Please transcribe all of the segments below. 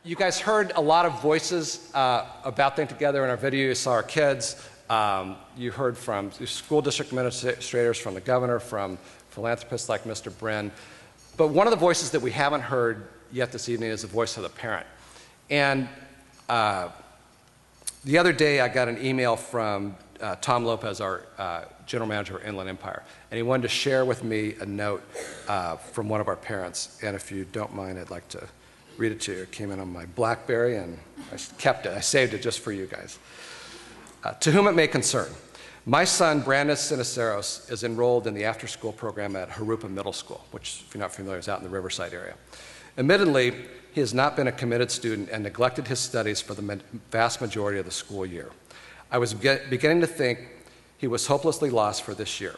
You guys heard a lot of voices about Think Together in our video. You saw our kids. You heard from school district administrators, from the governor, from philanthropists like Mr. Brin. But one of the voices that we haven't heard yet this evening is the voice of the parent. And the other day I got an email from Tom Lopez, our general manager of Inland Empire, and he wanted to share with me a note from one of our parents. And if you don't mind, I'd like to read it to you. It came in on my BlackBerry, and I kept it. I saved it just for you guys. To whom it may concern, my son, Brandon Siniceros, is enrolled in the after-school program at Harupa Middle School, which, if you're not familiar, is out in the Riverside area. Admittedly, he has not been a committed student and neglected his studies for the vast majority of the school year. I was beginning to think he was hopelessly lost for this year.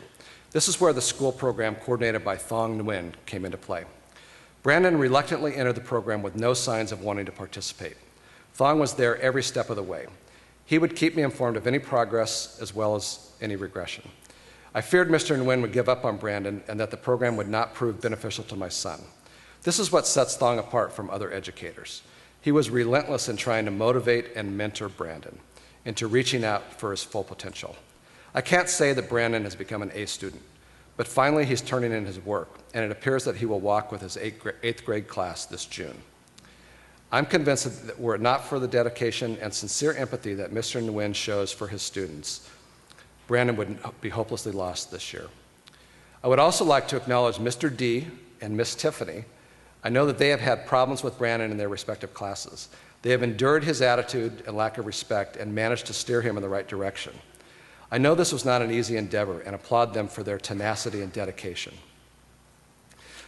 This is where the school program coordinated by Thong Nguyen came into play. Brandon reluctantly entered the program with no signs of wanting to participate. Thong was there every step of the way. He would keep me informed of any progress as well as any regression. I feared Mr. Nguyen would give up on Brandon and that the program would not prove beneficial to my son. This is what sets Thong apart from other educators. He was relentless in trying to motivate and mentor Brandon into reaching out for his full potential. I can't say that Brandon has become an A student, but finally he's turning in his work, and it appears that he will walk with his eighth grade class this June. I'm convinced that were it not for the dedication and sincere empathy that Mr. Nguyen shows for his students, Brandon would be hopelessly lost this year. I would also like to acknowledge Mr. D and Miss Tiffany. I know that they have had problems with Brandon in their respective classes. They have endured his attitude and lack of respect and managed to steer him in the right direction. I know this was not an easy endeavor and applaud them for their tenacity and dedication.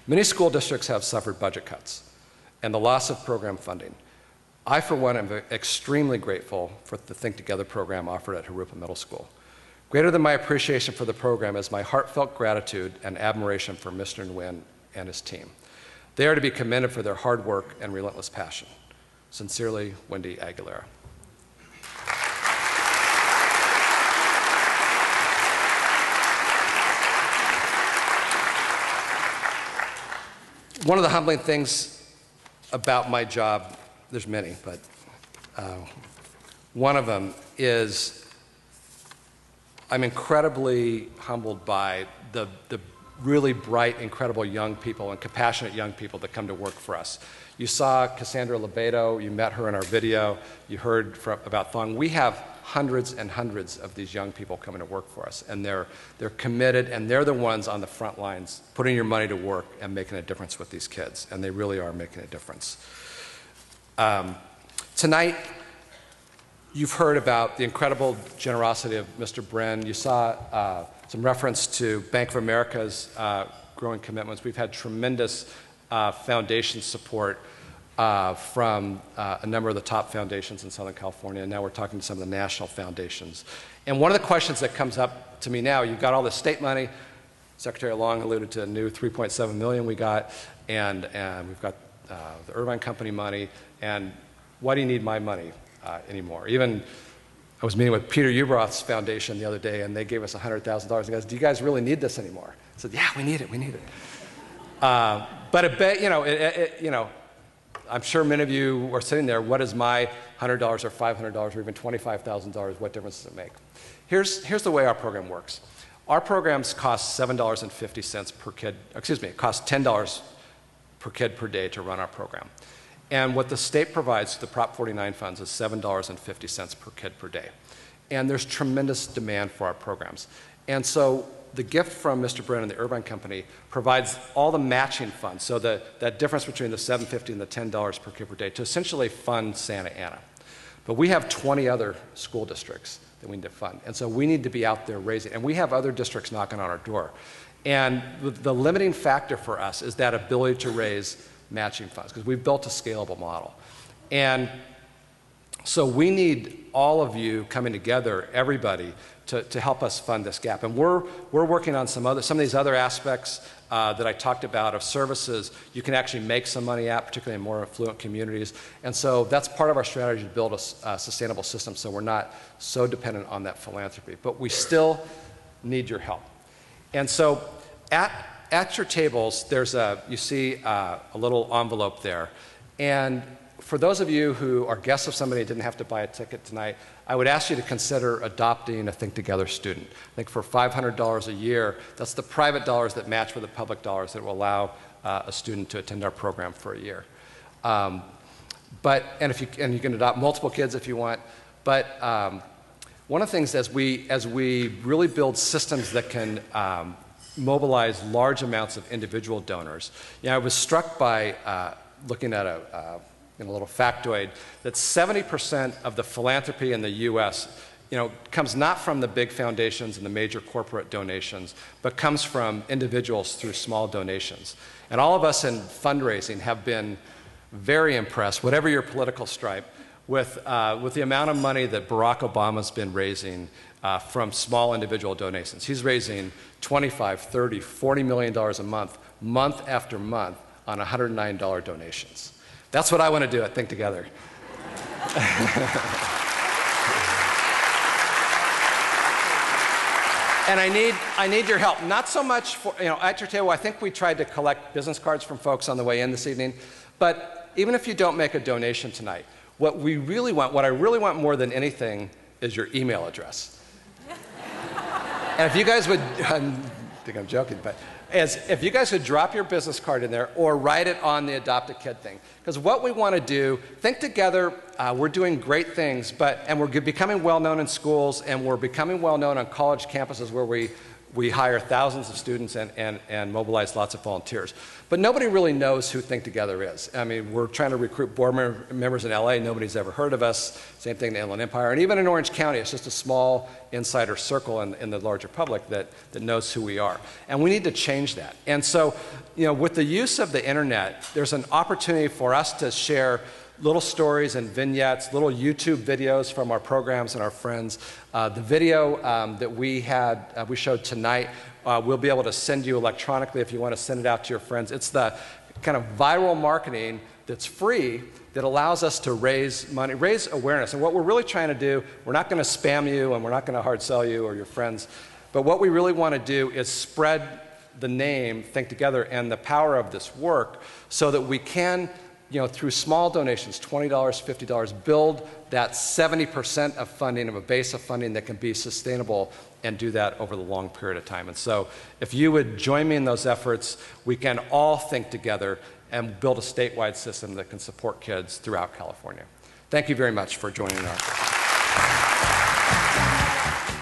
Many school districts have suffered budget cuts and the loss of program funding. I, for one, am extremely grateful for the Think Together program offered at Harupa Middle School. Greater than my appreciation for the program is my heartfelt gratitude and admiration for Mr. Nguyen and his team. They are to be commended for their hard work and relentless passion. Sincerely, Wendy Aguilera. One of the humbling things about my job, there's many, but one of them is I'm incredibly humbled by the really bright, incredible young people and compassionate young people that come to work for us. You saw Cassandra Lebedo, you met her in our video, you heard about Thong. We have hundreds and hundreds of these young people coming to work for us, and they're committed, and they're the ones on the front lines putting your money to work and making a difference with these kids, and they really are making a difference. Tonight, you've heard about the incredible generosity of Mr. Brin. You saw some reference to Bank of America's growing commitments. We've had tremendous foundation support from a number of the top foundations in Southern California, and now we're talking to some of the national foundations. And one of the questions that comes up to me now, you've got all this state money. Secretary Long alluded to a new $3.7 million we got, and we've got the Irvine Company money, and why do you need my money anymore? Even I was meeting with Peter Ubroth's foundation the other day, and they gave us $100,000. And goes, do you guys really need this anymore? I said, yeah, we need it, we need it. But I'm sure many of you are sitting there, what is my $100 or $500 or even $25,000, what difference does it make? Here's the way our program works. Our programs cost $7.50 per kid, it costs $10 per kid per day to run our program. And what the state provides to the Prop 49 funds is $7.50 per kid per day. And there's tremendous demand for our programs. And so the gift from Mr. Brin and the Irvine Company provides all the matching funds, so that difference between the $7.50 and the $10 per kid per day to essentially fund Santa Ana. But we have 20 other school districts that we need to fund. And so we need to be out there raising, and we have other districts knocking on our door. And the limiting factor for us is that ability to raise matching funds, because we've built a scalable model. And so we need all of you coming together, everybody, to help us fund this gap. And we're working on some of these other aspects that I talked about of services you can actually make some money at, particularly in more affluent communities. And so that's part of our strategy to build a sustainable system so we're not so dependent on that philanthropy. But we still need your help. And so at your tables, you see a little envelope there. And for those of you who are guests of somebody who didn't have to buy a ticket tonight, I would ask you to consider adopting a Think Together student. I think for $500 a year, that's the private dollars that match with the public dollars that will allow a student to attend our program for a year. And you can adopt multiple kids if you want. But one of the things as we really build systems that can mobilize large amounts of individual donors, I was struck by looking at a little factoid that 70% of the philanthropy in the U.S. Comes not from the big foundations and the major corporate donations, but comes from individuals through small donations. And all of us in fundraising have been very impressed, whatever your political stripe, with the amount of money that Barack Obama's been raising from small individual donations. He's raising $25, $30, $40 million a month after month, on $109 donations. That's what I want to do at Think Together. And I need your help. Not so much for, at your table, I think we tried to collect business cards from folks on the way in this evening. But even if you don't make a donation tonight, what I really want more than anything is your email address. And if you guys would, I think I'm joking, but if you guys would drop your business card in there or write it on the Adopt a Kid thing. Because what we want to do, Think Together, we're doing great things, and we're becoming well-known in schools, and we're becoming well-known on college campuses where we hire thousands of students and mobilize lots of volunteers. But nobody really knows who Think Together is. I mean, we're trying to recruit board members in LA. Nobody's ever heard of us. Same thing in Inland Empire. And even in Orange County, it's just a small insider circle in the larger public that knows who we are. And we need to change that. And so, with the use of the internet, there's an opportunity for us to share little stories and vignettes, little YouTube videos from our programs and our friends. The video that we showed tonight, we'll be able to send you electronically if you want to send it out to your friends. It's the kind of viral marketing that's free that allows us to raise money, raise awareness. And what we're really trying to do, we're not going to spam you and we're not going to hard sell you or your friends, but what we really want to do is spread the name Think Together and the power of this work so that we can, through small donations, $20, $50, build that 70% of funding, of a base of funding that can be sustainable and do that over the long period of time. And so if you would join me in those efforts, we can all think together and build a statewide system that can support kids throughout California. Thank you very much for joining us.